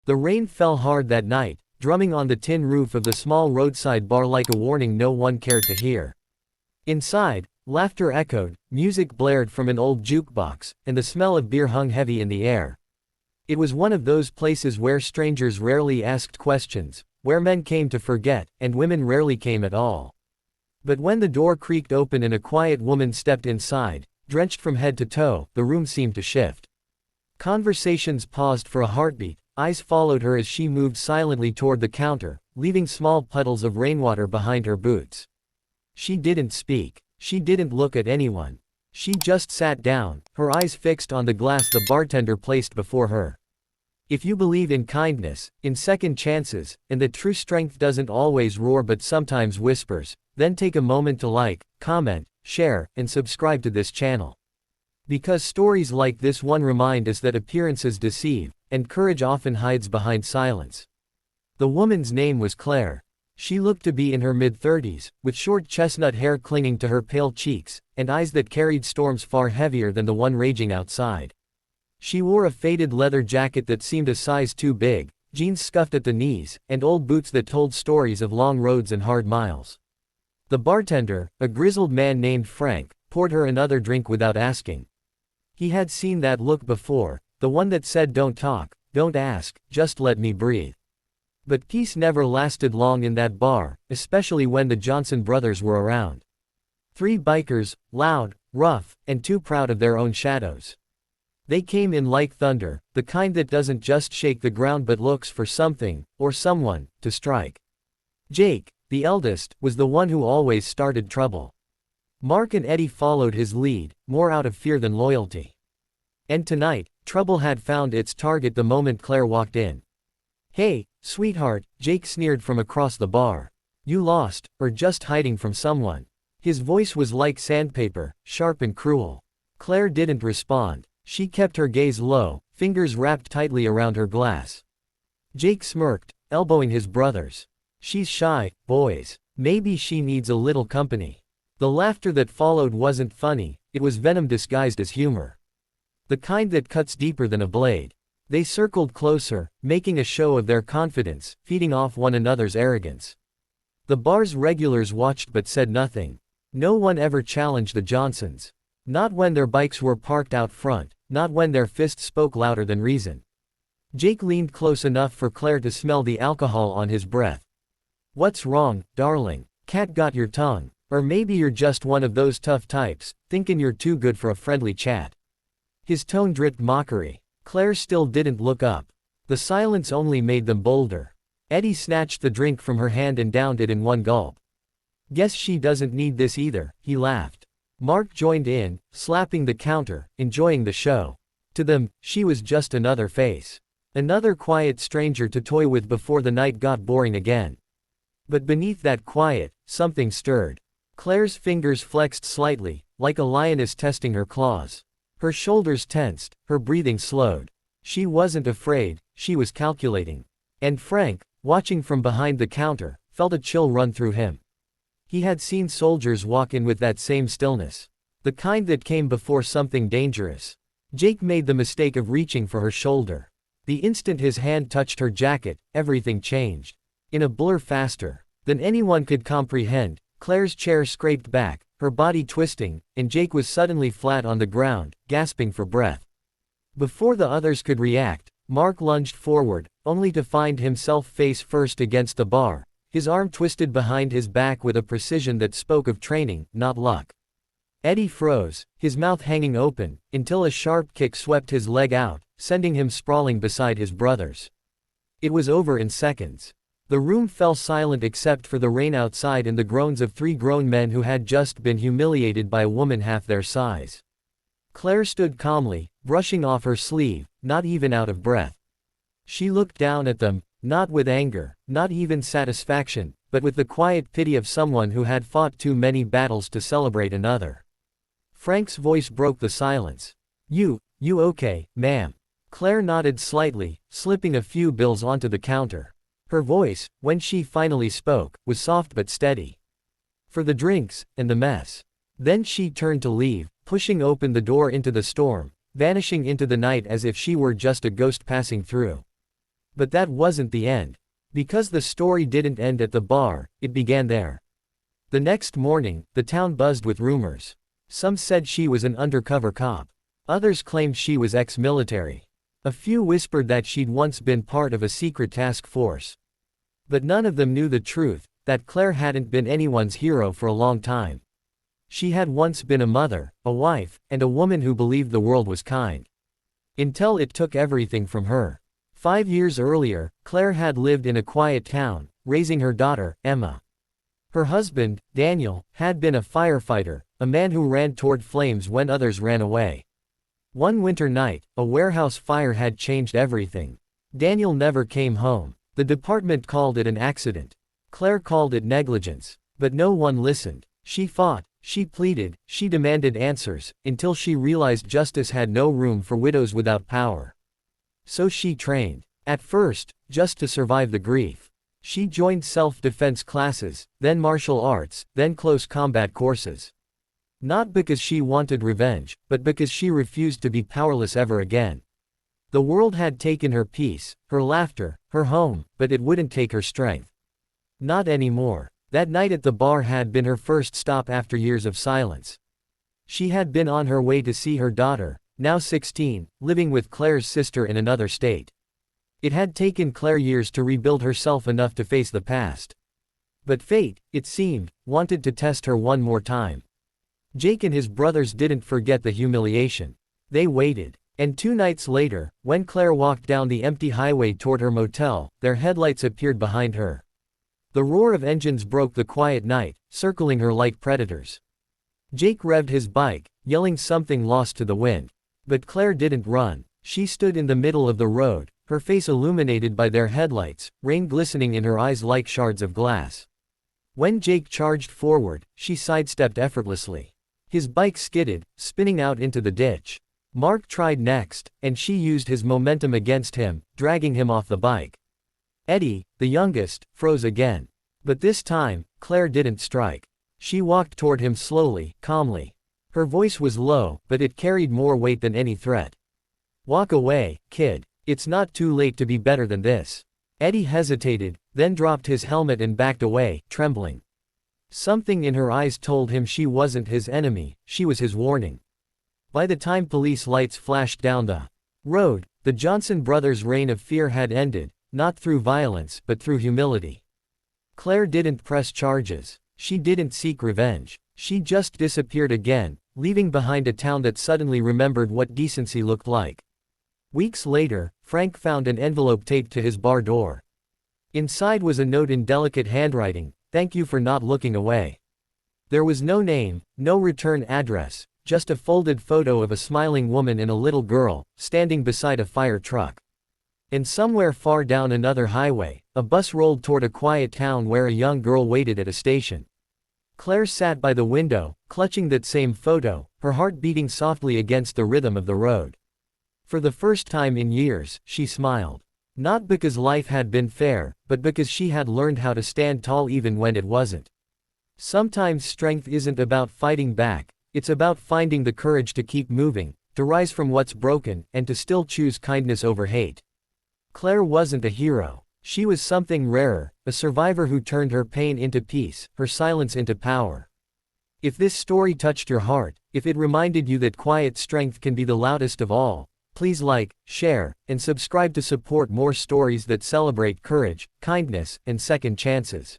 The rain fell hard that night, drumming on the tin roof of the small roadside bar like a warning no one cared to hear. Inside, laughter echoed, music blared from an old jukebox, and the smell of beer hung heavy in the air. It was one of those places where strangers rarely asked questions, where men came to forget, and women rarely came at all. But when the door creaked open and a quiet woman stepped inside, drenched from head to toe, the room seemed to shift. Conversations paused for a heartbeat, eyes followed her as she moved silently toward the counter, leaving small puddles of rainwater behind her boots. She didn't speak. She didn't look at anyone. She just sat down, her eyes fixed on the glass the bartender placed before her. If you believe in kindness, in second chances, and that true strength doesn't always roar but sometimes whispers, then take a moment to like, comment, share, and subscribe to this channel. Because stories like this one remind us that appearances deceive, and courage often hides behind silence. The woman's name was Claire. She looked to be in her mid-30s, with short chestnut hair clinging to her pale cheeks, and eyes that carried storms far heavier than the one raging outside. She wore a faded leather jacket that seemed a size too big, jeans scuffed at the knees, and old boots that told stories of long roads and hard miles. The bartender, a grizzled man named Frank, poured her another drink without asking. He had seen that look before, the one that said don't talk, don't ask, just let me breathe. But peace never lasted long in that bar, especially when the Johnson brothers were around. Three bikers, loud, rough, and too proud of their own shadows. They came in like thunder, the kind that doesn't just shake the ground but looks for something, or someone, to strike. Jake, the eldest, was the one who always started trouble. Mark and Eddie followed his lead, more out of fear than loyalty. And tonight, trouble had found its target the moment Claire walked in. "Hey, sweetheart," Jake sneered from across the bar. "You lost, or just hiding from someone?" His voice was like sandpaper, sharp and cruel. Claire didn't respond. She kept her gaze low, fingers wrapped tightly around her glass. Jake smirked, elbowing his brothers. "She's shy, boys. Maybe she needs a little company." The laughter that followed wasn't funny, it was venom disguised as humor. The kind that cuts deeper than a blade. They circled closer, making a show of their confidence, feeding off one another's arrogance. The bar's regulars watched but said nothing. No one ever challenged the Johnsons. Not when their bikes were parked out front, not when their fists spoke louder than reason. Jake leaned close enough for Claire to smell the alcohol on his breath. "What's wrong, darling? Cat got your tongue? Or maybe you're just one of those tough types, thinking you're too good for a friendly chat." His tone dripped mockery. Claire still didn't look up. The silence only made them bolder. Eddie snatched the drink from her hand and downed it in one gulp. "Guess she doesn't need this either," he laughed. Mark joined in, slapping the counter, enjoying the show. To them, she was just another face. Another quiet stranger to toy with before the night got boring again. But beneath that quiet, something stirred. Claire's fingers flexed slightly, like a lioness testing her claws. Her shoulders tensed, her breathing slowed. She wasn't afraid, she was calculating. And Frank, watching from behind the counter, felt a chill run through him. He had seen soldiers walk in with that same stillness. The kind that came before something dangerous. Jake made the mistake of reaching for her shoulder. The instant his hand touched her jacket, everything changed. In a blur faster than anyone could comprehend, Claire's chair scraped back, her body twisting, and Jake was suddenly flat on the ground, gasping for breath. Before the others could react, Mark lunged forward, only to find himself face first against the bar, his arm twisted behind his back with a precision that spoke of training, not luck. Eddie froze, his mouth hanging open, until a sharp kick swept his leg out, sending him sprawling beside his brothers. It was over in seconds. The room fell silent except for the rain outside and the groans of three grown men who had just been humiliated by a woman half their size. Claire stood calmly, brushing off her sleeve, not even out of breath. She looked down at them, not with anger, not even satisfaction, but with the quiet pity of someone who had fought too many battles to celebrate another. Frank's voice broke the silence. You okay, ma'am?" Claire nodded slightly, slipping a few bills onto the counter. Her voice, when she finally spoke, was soft but steady. "For the drinks, and the mess." Then she turned to leave, pushing open the door into the storm, vanishing into the night as if she were just a ghost passing through. But that wasn't the end. Because the story didn't end at the bar, it began there. The next morning, the town buzzed with rumors. Some said she was an undercover cop. Others claimed she was ex-military. A few whispered that she'd once been part of a secret task force. But none of them knew the truth, that Claire hadn't been anyone's hero for a long time. She had once been a mother, a wife, and a woman who believed the world was kind. Until it took everything from her. 5 years earlier, Claire had lived in a quiet town, raising her daughter, Emma. Her husband, Daniel, had been a firefighter, a man who ran toward flames when others ran away. One winter night, a warehouse fire had changed everything. Daniel never came home. The department called it an accident. Claire called it negligence. But no one listened. She fought, she pleaded, she demanded answers, until she realized justice had no room for widows without power. So she trained. At first, just to survive the grief. She joined self-defense classes, then martial arts, then close combat courses. Not because she wanted revenge, but because she refused to be powerless ever again. The world had taken her peace, her laughter, her home, but it wouldn't take her strength. Not anymore. That night at the bar had been her first stop after years of silence. She had been on her way to see her daughter, now 16, living with Claire's sister in another state. It had taken Claire years to rebuild herself enough to face the past. But fate, it seemed, wanted to test her one more time. Jake and his brothers didn't forget the humiliation. They waited. And 2 nights later, when Claire walked down the empty highway toward her motel, their headlights appeared behind her. The roar of engines broke the quiet night, circling her like predators. Jake revved his bike, yelling something lost to the wind. But Claire didn't run. She stood in the middle of the road, her face illuminated by their headlights, rain glistening in her eyes like shards of glass. When Jake charged forward, she sidestepped effortlessly. His bike skidded, spinning out into the ditch. Mark tried next, and she used his momentum against him, dragging him off the bike. Eddie, the youngest, froze again. But this time, Claire didn't strike. She walked toward him slowly, calmly. Her voice was low, but it carried more weight than any threat. "Walk away, kid. It's not too late to be better than this." Eddie hesitated, then dropped his helmet and backed away, trembling. Something in her eyes told him she wasn't his enemy, she was his warning. By the time police lights flashed down the road, the Johnson brothers' reign of fear had ended, not through violence but through humility. Claire didn't press charges. She didn't seek revenge. She just disappeared again, leaving behind a town that suddenly remembered what decency looked like. Weeks later, Frank found an envelope taped to his bar door. Inside was a note in delicate handwriting, "Thank you for not looking away." There was no name, no return address, just a folded photo of a smiling woman and a little girl, standing beside a fire truck. And somewhere far down another highway, a bus rolled toward a quiet town where a young girl waited at a station. Claire sat by the window, clutching that same photo, her heart beating softly against the rhythm of the road. For the first time in years, she smiled. Not because life had been fair, but because she had learned how to stand tall even when it wasn't. Sometimes strength isn't about fighting back, it's about finding the courage to keep moving, to rise from what's broken, and to still choose kindness over hate. Claire wasn't a hero. She was something rarer, a survivor who turned her pain into peace, her silence into power. If this story touched your heart, if it reminded you that quiet strength can be the loudest of all, please like, share, and subscribe to support more stories that celebrate courage, kindness, and second chances.